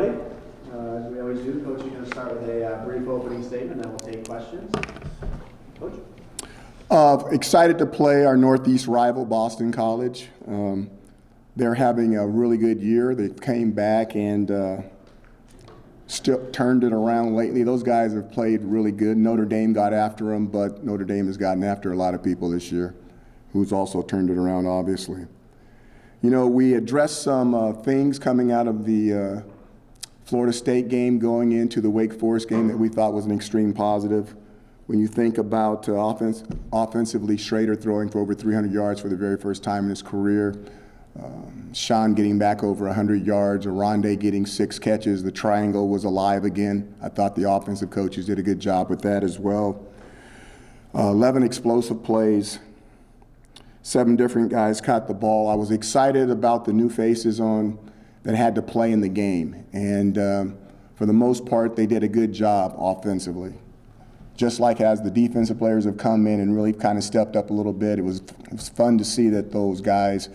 everybody. As we always do, Coach, you're going to start with a brief opening statement, then we'll take questions. Coach? Excited to play our Northeast rival, Boston College. They're having a really good year. They came back and still turned it around lately. Those guys have played really good. Notre Dame got after them, but Notre Dame has gotten after a lot of people this year, who's also turned it around, obviously. You know, we addressed some things coming out of the Florida State game going into the Wake Forest game that we thought was an extreme positive. When you think about offensively, Schrader throwing for over 300 yards for the very first time in his career, Sean getting back over 100 yards, Aronde getting 6 catches, the triangle was alive again. I thought the offensive coaches did a good job with that as well. 11 explosive plays. 7 different guys caught the ball. I was excited about the new faces that had to play in the game. And for the most part, they did a good job offensively. Just like as the defensive players have come in and really kind of stepped up a little bit, it was fun to see that those guys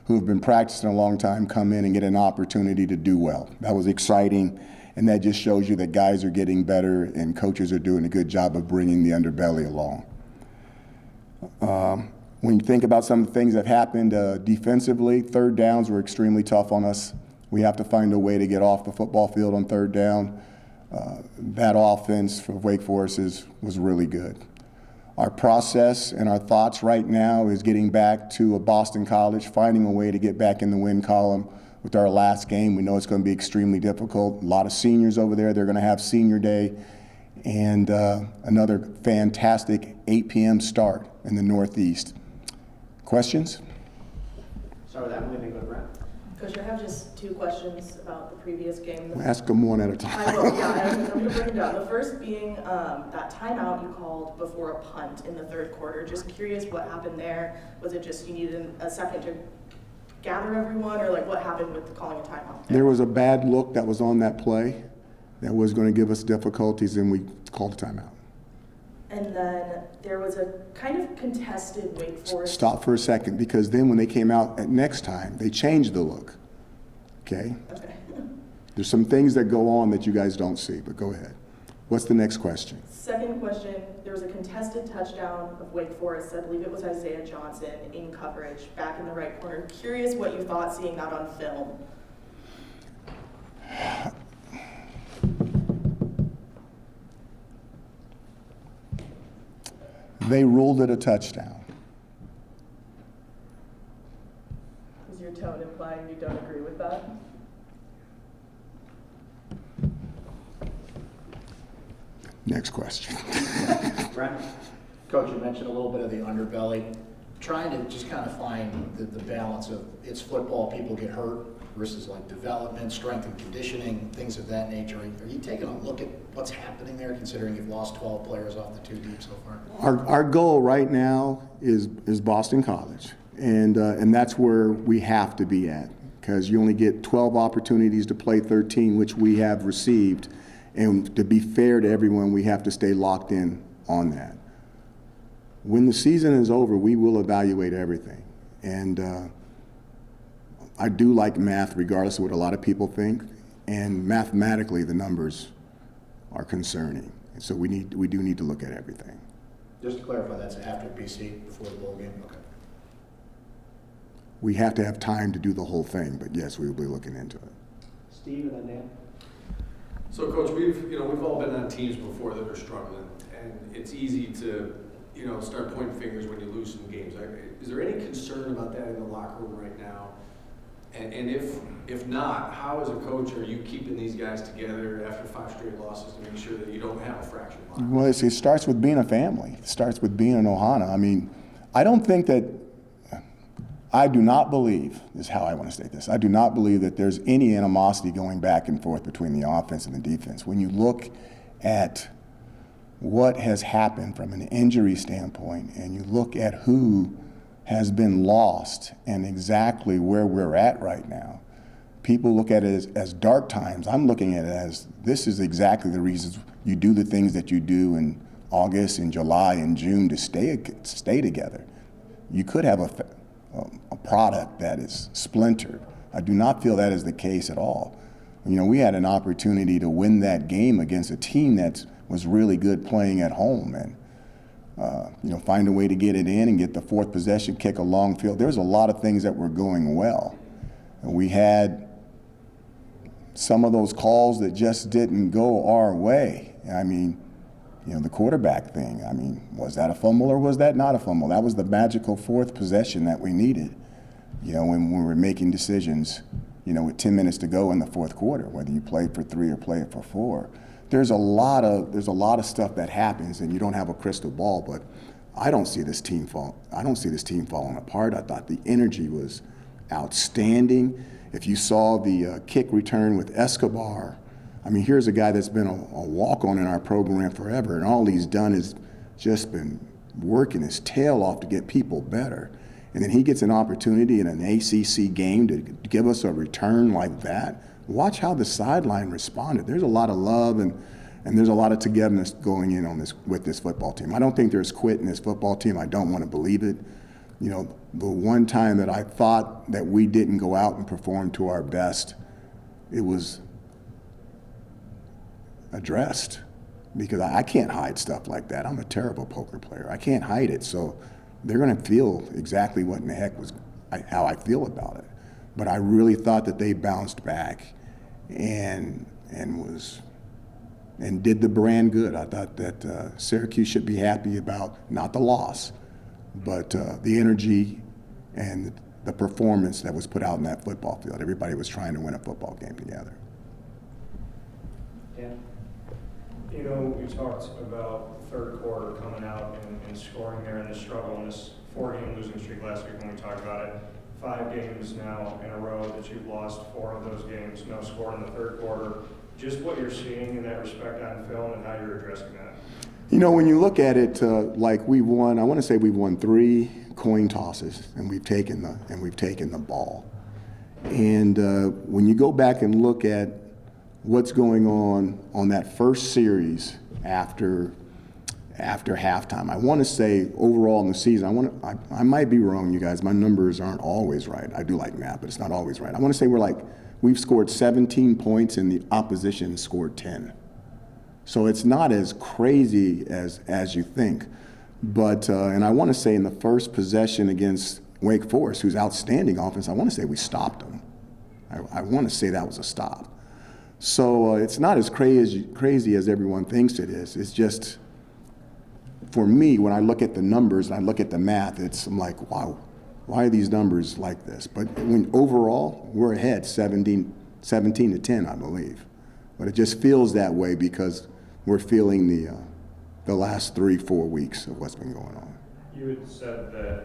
who have been practicing a long time come in and get an opportunity to do well. That was exciting, and that just shows you that guys are getting better and coaches are doing a good job of bringing the underbelly along. When you think about some of the things that happened defensively, third downs were extremely tough on us. We have to find a way to get off the football field on third down. That offense for Wake Forest was really good. Our process and our thoughts right now is getting back to a Boston College, finding a way to get back in the win column with our last game. We know it's going to be extremely difficult. A lot of seniors over there. They're going to have senior day. And another fantastic 8 p.m. start in the Northeast. Questions? Start with Emily, then go to Brent. Coach, I have just 2 questions about the previous game. We'll ask them one at a time. I will, yeah, I'm going to bring them down. The first being that timeout you called before a punt in the third quarter. Just curious what happened there. Was it just you needed a second to gather everyone, or like what happened with calling a timeout? There was a bad look that was on that play that was going to give us difficulties, and we called a timeout. And then there was a kind of contested Wake Forest. Stop for a second, because then when they came out at next time, they changed the look. Okay? Okay. There's some things that go on that you guys don't see, but go ahead. What's the next question? Second question, there was a contested touchdown of Wake Forest. I believe it was Isaiah Johnson in coverage, back in the right corner. Curious what you thought seeing that on film. They ruled it a touchdown. Is your tone implying you don't agree with that? Next question. Brent? Coach, you mentioned a little bit of the underbelly. Trying to just kind of find the balance of it's football, people get hurt, versus like development, strength and conditioning, things of that nature. Are you taking a look at what's happening there, considering you've lost 12 players off the 2 deep so far? Our goal right now is Boston College, and that's where we have to be at, because you only get 12 opportunities to play 13, which we have received, and to be fair to everyone, we have to stay locked in on that. When the season is over, we will evaluate everything, and I do like math, regardless of what a lot of people think, and mathematically the numbers are concerning. And so we do need to look at everything. Just to clarify, that's after BC, before the bowl game? Okay. We have to have time to do the whole thing, but yes, we will be looking into it. Steve and then Dan. So, Coach, we've all been on teams before that are struggling, and it's easy to start pointing fingers when you lose some games. Is there any concern about that in the locker room right now? And if not, how as a coach are you keeping these guys together after 5 straight losses to make sure that you don't have a fractured line? Well, it starts with being a family. It starts with being an Ohana. I mean, I do not believe, this is how I want to state this, I do not believe that there's any animosity going back and forth between the offense and the defense. When you look at what has happened from an injury standpoint and you look at who has been lost and exactly where we're at right now, people look at it as dark times. I'm looking at it as this is exactly the reasons you do the things that you do in August and July and June to stay together. You could have a product that is splintered. I do not feel that is the case at all. we had an opportunity to win that game against a team that was really good playing at home, and find a way to get it in and get the fourth possession, kick a long field. There was a lot of things that were going well. And we had some of those calls that just didn't go our way. I mean, the quarterback thing, was that a fumble or was that not a fumble? That was the magical fourth possession that we needed, when we were making decisions, with 10 minutes to go in the fourth quarter, whether you play for 3 or play for 4. There's a lot of stuff that happens, and you don't have a crystal ball. But I don't see this team falling apart. I thought the energy was outstanding. If you saw the kick return with Escobar, here's a guy that's been a walk-on in our program forever, and all he's done is just been working his tail off to get people better. And then he gets an opportunity in an ACC game to give us a return like that. Watch how the sideline responded. There's a lot of love and there's a lot of togetherness going in on with this football team. I don't think there's quit in this football team. I don't want to believe it. The one time that I thought that we didn't go out and perform to our best, it was addressed, because I can't hide stuff like that. I'm a terrible poker player. I can't hide it. So they're going to feel exactly what in the heck how I feel about it. But I really thought that they bounced back and did the brand good. I thought that Syracuse should be happy about not the loss, but the energy and the performance that was put out in that football field. Everybody was trying to win a football game together. Dan? We talked about the third quarter coming out and scoring there and the struggle in this 4-game losing streak last week when we talked about it. 5 games now in a row that you've lost, 4 of those games, no score in the third quarter. Just what you're seeing in that respect on film and how you're addressing that. When you look at it, like we've won, I want to say we've won 3 coin tosses, and we've taken the ball. And when you go back and look at what's going on that first series after halftime, I want to say overall in the season, I might be wrong, you guys. My numbers aren't always right. I do like math, but it's not always right. I want to say we've scored 17 points and the opposition scored 10. So it's not as crazy as you think. But, and I want to say in the first possession against Wake Forest, who's outstanding offense, I want to say we stopped them. I want to say that was a stop. So it's not as crazy as everyone thinks it is. It's just, for me, when I look at the numbers and I look at the math, I'm like, wow, why are these numbers like this? But when overall, we're ahead 17 to 10, I believe. But it just feels that way because we're feeling the last 3-4 weeks of what's been going on. You had said that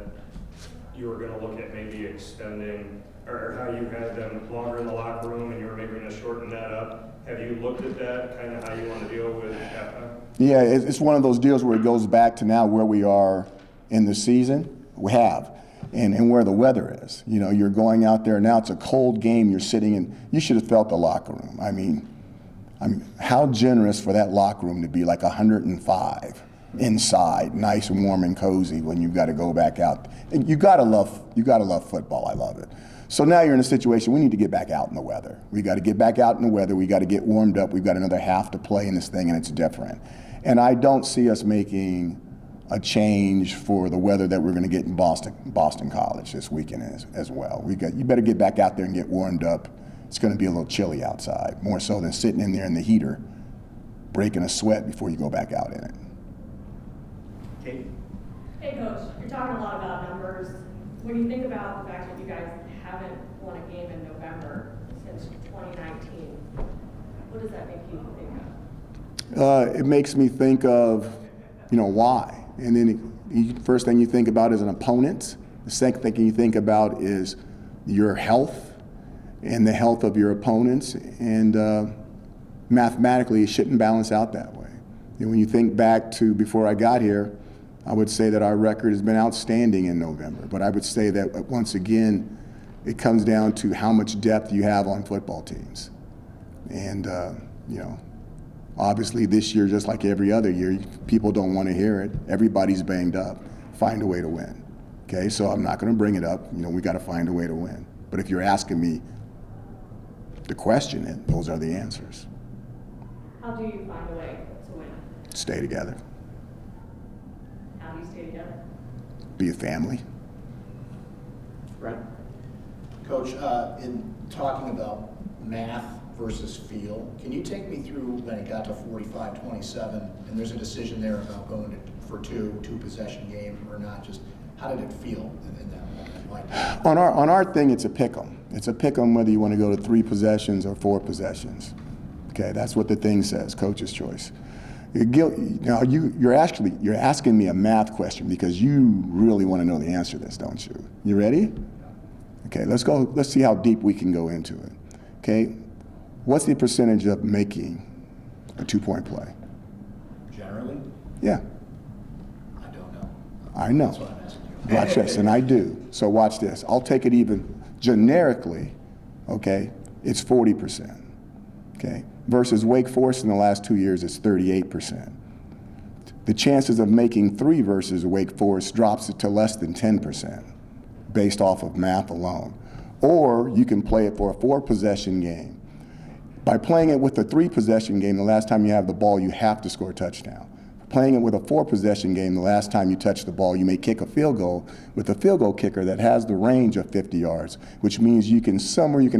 you were going to look at maybe extending, or how you had them longer in the locker room and you were maybe going to shorten that up. Have you looked at that, kind of how you want to deal with halftime? Yeah, it's one of those deals where it goes back to now where we are in the season. We have. And where the weather is. You're going out there now, it's a cold game, you're sitting in, you should have felt the locker room. I mean, how generous for that locker room to be like 105 inside, nice and warm and cozy when you've got to go back out. And you gotta love football, I love it. So now you're in a situation, we need to get back out in the weather. We got to get back out in the weather, we got to get warmed up, we've got another half to play in this thing and it's different. And I don't see us making a change for the weather that we're going to get in Boston College this weekend as well. You better get back out there and get warmed up. It's going to be a little chilly outside, more so than sitting in there in the heater, breaking a sweat before you go back out in it. Kate? Hey, Coach, you're talking a lot about numbers. When you think about the fact that you guys haven't won a game in November since 2019, what does that make you think of? It makes me think of, why? And then the first thing you think about is an opponent. The second thing you think about is your health and the health of your opponents. And mathematically, it shouldn't balance out that way. And when you think back to before I got here, I would say that our record has been outstanding in November. But I would say that once again, it comes down to how much depth you have on football teams. And, obviously this year, just like every other year, people don't want to hear it. Everybody's banged up. Find a way to win. Okay, so I'm not going to bring it up. We got to find a way to win. But if you're asking me, the question, and those are the answers. How do you find a way to win? Stay together. How do you stay together? Be a family. Brent? Coach, in talking about math versus feel, can you take me through when it got to 45-27, and there's a decision there about going for two possession game or not? Just how did it feel in that moment? Like, On our thing, it's a pick 'em. It's a pick 'em whether you want to go to 3 possessions or 4 possessions. Okay, that's what the thing says, coach's choice. Now you're asking me a math question because you really want to know the answer to this, don't you? You ready? Okay, let's go. Let's see how deep we can go into it. Okay, what's the percentage of making a 2-point play? generally, Yeah, I don't know. I know. That's what I'm asking you. Watch this, and I do. So watch this. I'll take it even generically, okay? It's 40%, okay? Versus Wake Forest in the last 2 years is 38%. The chances of making 3 versus Wake Forest drops it to less than 10% based off of math alone. Or you can play it for a 4-possession game. By playing it with a 3-possession game, the last time you have the ball, you have to score a touchdown. Playing it with a 4-possession game, the last time you touch the ball, you may kick a field goal with a field goal kicker that has the range of 50 yards, which means you can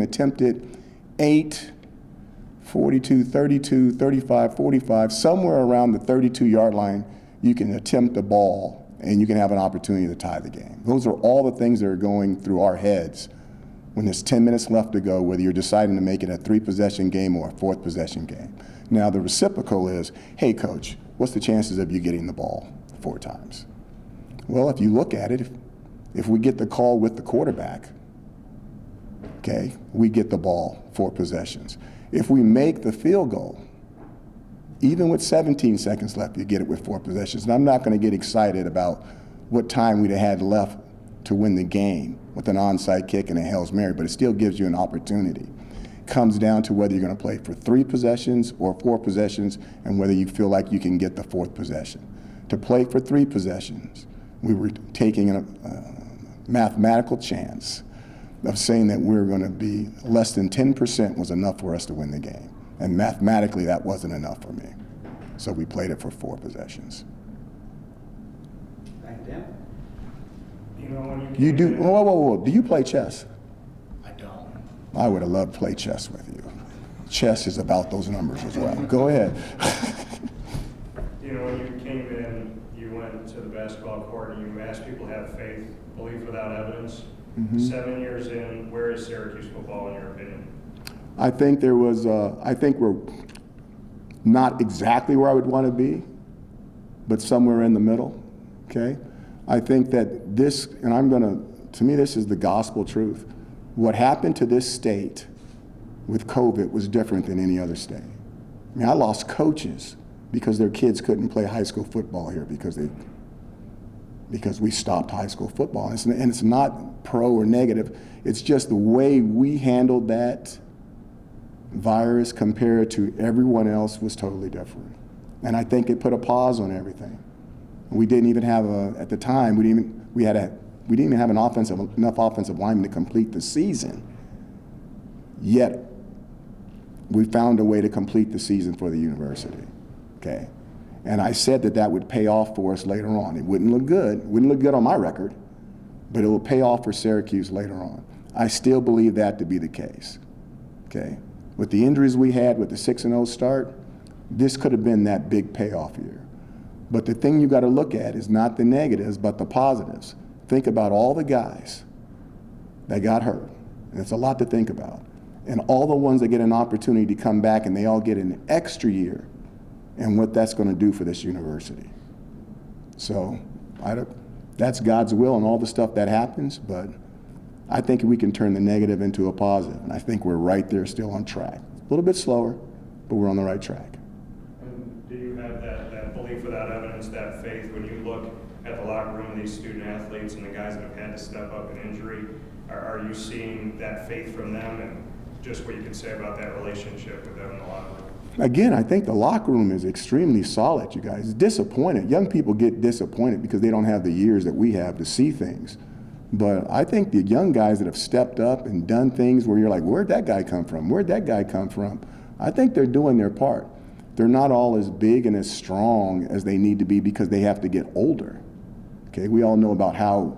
attempt it 8, 42, 32, 35, 45, somewhere around the 32-yard line, you can attempt the ball and you can have an opportunity to tie the game. Those are all the things that are going through our heads when there's 10 minutes left to go, whether you're deciding to make it a 3-possession game or a 4th-possession game. Now, the reciprocal is, hey, coach, what's the chances of you getting the ball 4 times? Well, if you look at it, if we get the call with the quarterback, okay, we get the ball 4 possessions. If we make the field goal, even with 17 seconds left, you get it with 4 possessions. And I'm not going to get excited about what time we'd have had left to win the game with an onside kick and a Hail Mary, but it still gives you an opportunity. Comes down to whether you're going to play for 3 possessions or 4 possessions and whether you feel like you can get the 4th possession. To play for 3 possessions, we were taking a mathematical chance of saying that we were going to be less than 10% was enough for us to win the game. And mathematically, that wasn't enough for me. So we played it for 4 possessions. Thank you, Dan. You know, when You came do, in- whoa. Do you play chess? I don't. I would have loved to play chess with you. Chess is about those numbers as well. Go ahead. You know, when you came in, you went to the basketball court and you asked people to have faith, belief without evidence. 7 years in, where is Syracuse football in your opinion? I think we're not exactly where I would want to be, but somewhere in the middle, okay? I think that this, and to me, this is the gospel truth. What happened to this state with COVID was different than any other state. I mean, I lost coaches because their kids couldn't play high school football here because we stopped high school football. And it's not pro or negative. It's just the way we handled that virus compared to everyone else was totally different. And I think it put a pause on everything. We didn't even have at the time, we didn't even have enough offensive linemen to complete the season. Yet, we found a way to complete the season for the university, okay? And I said that would pay off for us later on. It wouldn't look good on my record, but it will pay off for Syracuse later on. I still believe that to be the case, okay? With the injuries we had with the 6-0 start, this could have been that big payoff year. But the thing you got to look at is not the negatives, but the positives. Think about all the guys that got hurt, and it's a lot to think about, and all the ones that get an opportunity to come back and they all get an extra year, and what that's going to do for this university. So that's God's will and all the stuff that happens, but I think we can turn the negative into a positive, and I think we're right there still on track. A little bit slower, but we're on the right track. And do you have that belief without evidence, that faith, when you look at the locker room of these student athletes and the guys that have had to step up in injury, are you seeing that faith from them, and just what you can say about that relationship with them in the locker room? Again, I think the locker room is extremely solid, you guys. Disappointed. Young people get disappointed because they don't have the years that we have to see things. But I think the young guys that have stepped up and done things where you're like, where'd that guy come from? Where'd that guy come from? I think they're doing their part. They're not all as big and as strong as they need to be because they have to get older. Okay, we all know about how,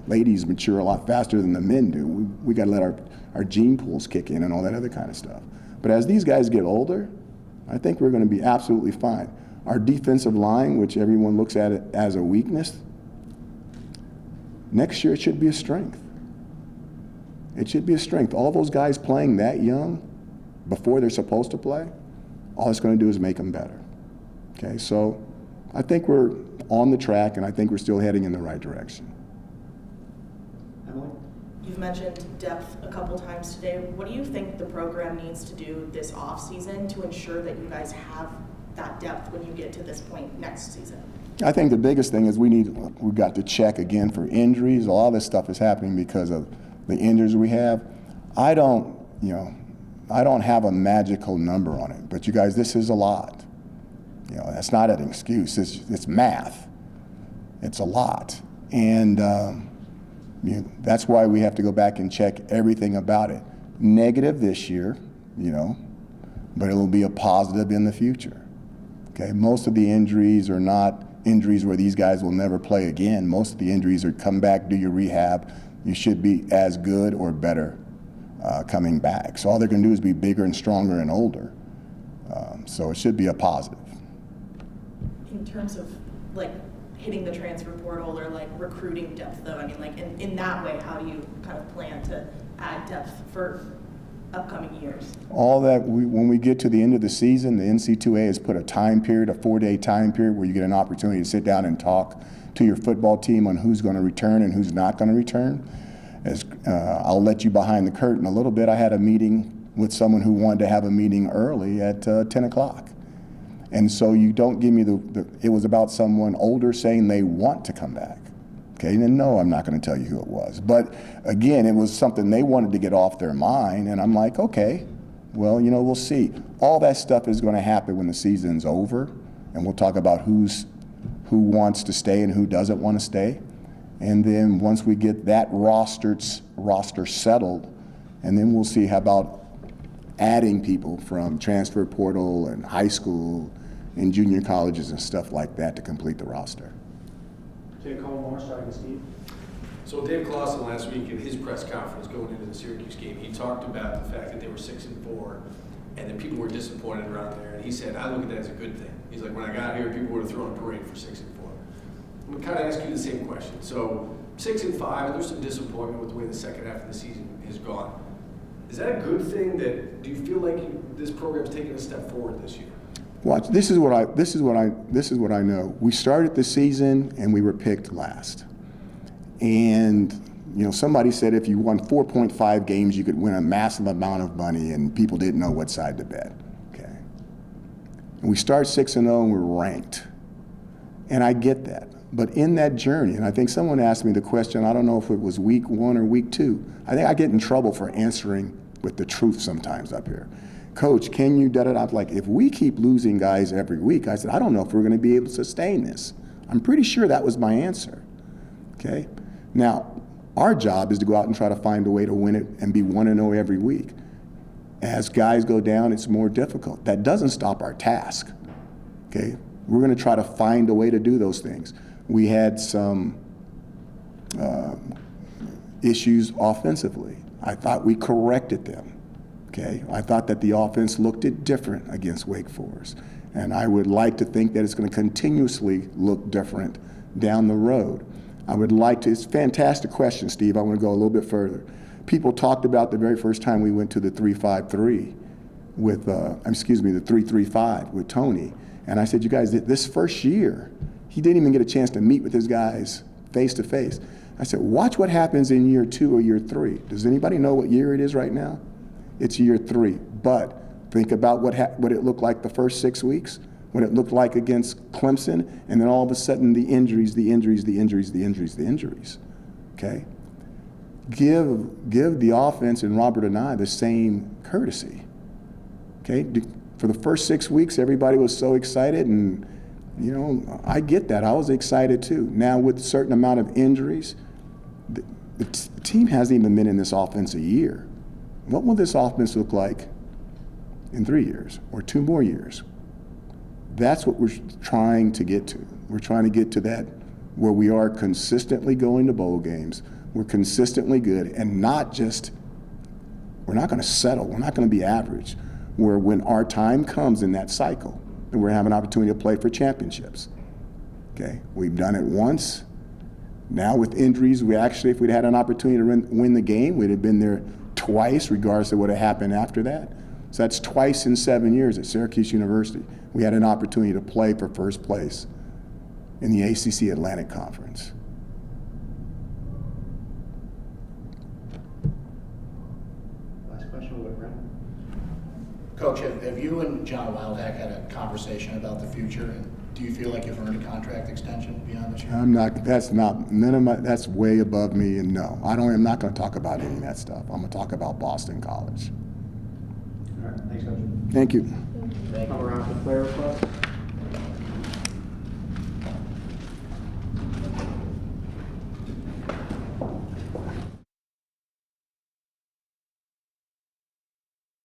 ladies mature a lot faster than the men do. We got to let our gene pools kick in and all that other kind of stuff. But as these guys get older, I think we're going to be absolutely fine. Our defensive line, which everyone looks at it as a weakness, next year it should be a strength. It should be a strength. All those guys playing that young before they're supposed to play, all it's going to do is make them better. Okay, so I think we're on the track, and I think we're still heading in the right direction. Emily? You've mentioned depth a couple times today. What do you think the program needs to do this offseason to ensure that you guys have that depth when you get to this point next season? I think the biggest thing is we've got to check again for injuries. A lot of this stuff is happening because of the injuries we have. I don't have a magical number on it, but you guys, this is a lot. That's not an excuse. It's math. It's a lot, and that's why we have to go back and check everything about it. Negative this year, but it will be a positive in the future. Okay, most of the injuries are not injuries where these guys will never play again. Most of the injuries are come back, do your rehab. You should be as good or better coming back. So all they're going to do is be bigger and stronger and older. So it should be a positive. In terms of hitting the transfer portal or recruiting depth though, I mean in that way, how do you kind of plan to add depth for upcoming years? All that, when we get to the end of the season, the NC2A has put a time period, a 4-day time period where you get an opportunity to sit down and talk to your football team on who's going to return and who's not going to return. I'll let you behind the curtain a little bit. I had a meeting with someone who wanted to have a meeting early at 10 o'clock. And so you don't give me it was about someone older saying they want to come back. Okay, and no, I'm not going to tell you who it was. But again, it was something they wanted to get off their mind, and I'm like, okay, well, we'll see. All that stuff is going to happen when the season's over, and we'll talk about who wants to stay and who doesn't want to stay. And then once we get that roster settled, and then we'll see how about adding people from transfer portal and high school and junior colleges and stuff like that to complete the roster. Take a couple more, starting with Steve. So Dave Clawson last week in his press conference going into the Syracuse game, he talked about the fact that they were 6-4 and that people were disappointed around there. And he said, I look at that as a good thing. He's like, when I got here, people would have thrown a parade for 6-4. I'm going to kind of ask you the same question. So 6-5, there's some disappointment with the way the second half of the season has gone. Is that a good thing? Do you feel like this program's taking a step forward this year? Watch. This is what I know. We started the season and we were picked last. And somebody said if you won 4.5 games, you could win a massive amount of money, and people didn't know what side to bet. Okay. And we start 6-0 and we're ranked. And I get that. But in that journey, and I think someone asked me the question, I don't know if it was week 1 or week 2. I think I get in trouble for answering with the truth sometimes up here. Coach, can you da-da-da? I'm like, if we keep losing guys every week, I said, I don't know if we're going to be able to sustain this. I'm pretty sure that was my answer. Okay? Now, our job is to go out and try to find a way to win it and be 1-0 every week. As guys go down, it's more difficult. That doesn't stop our task. Okay? We're going to try to find a way to do those things. We had some issues offensively. I thought we corrected them. Okay, I thought that the offense looked it different against Wake Forest, and I would like to think that it's going to continuously look different down the road. I would like to. It's a fantastic question, Steve. I want to go a little bit further. People talked about the very first time we went to the 3-5-3 with, the 3-3-5 with Tony, and I said, you guys, this first year, he didn't even get a chance to meet with his guys face to face. I said, watch what happens in year 2 or year 3. Does anybody know what year it is right now? It's year 3. But think about what it looked like the first 6 weeks, what it looked like against Clemson, and then all of a sudden the injuries. Okay? Give the offense and Robert and I the same courtesy. Okay? For the first 6 weeks, everybody was so excited, and I get that. I was excited too. Now with a certain amount of injuries, the team hasn't even been in this offense a year. What will this offense look like in 3 years or 2 more years? That's what we're trying to get to. We're trying to get to that where we are consistently going to bowl games. We're consistently good and not just, we're not going to settle. We're not going to be average. Where when our time comes in that cycle, and we're having an opportunity to play for championships. Okay, we've done it once. Now with injuries, we actually, if we'd had an opportunity to win the game, we'd have been there twice, regardless of what had happened after that. So that's twice in 7 years at Syracuse University. We had an opportunity to play for first place in the ACC Atlantic Conference. Last question, what, Brent? Coach, have you and John Wildhack had a conversation about the future? And do you feel like you've earned a contract extension beyond this year? I'm not, that's not, none of my, that's way above me, and no. I'm not going to talk about any of that stuff. I'm going to talk about Boston College. All right, thanks, Coach. Thank you. Come around to player requests.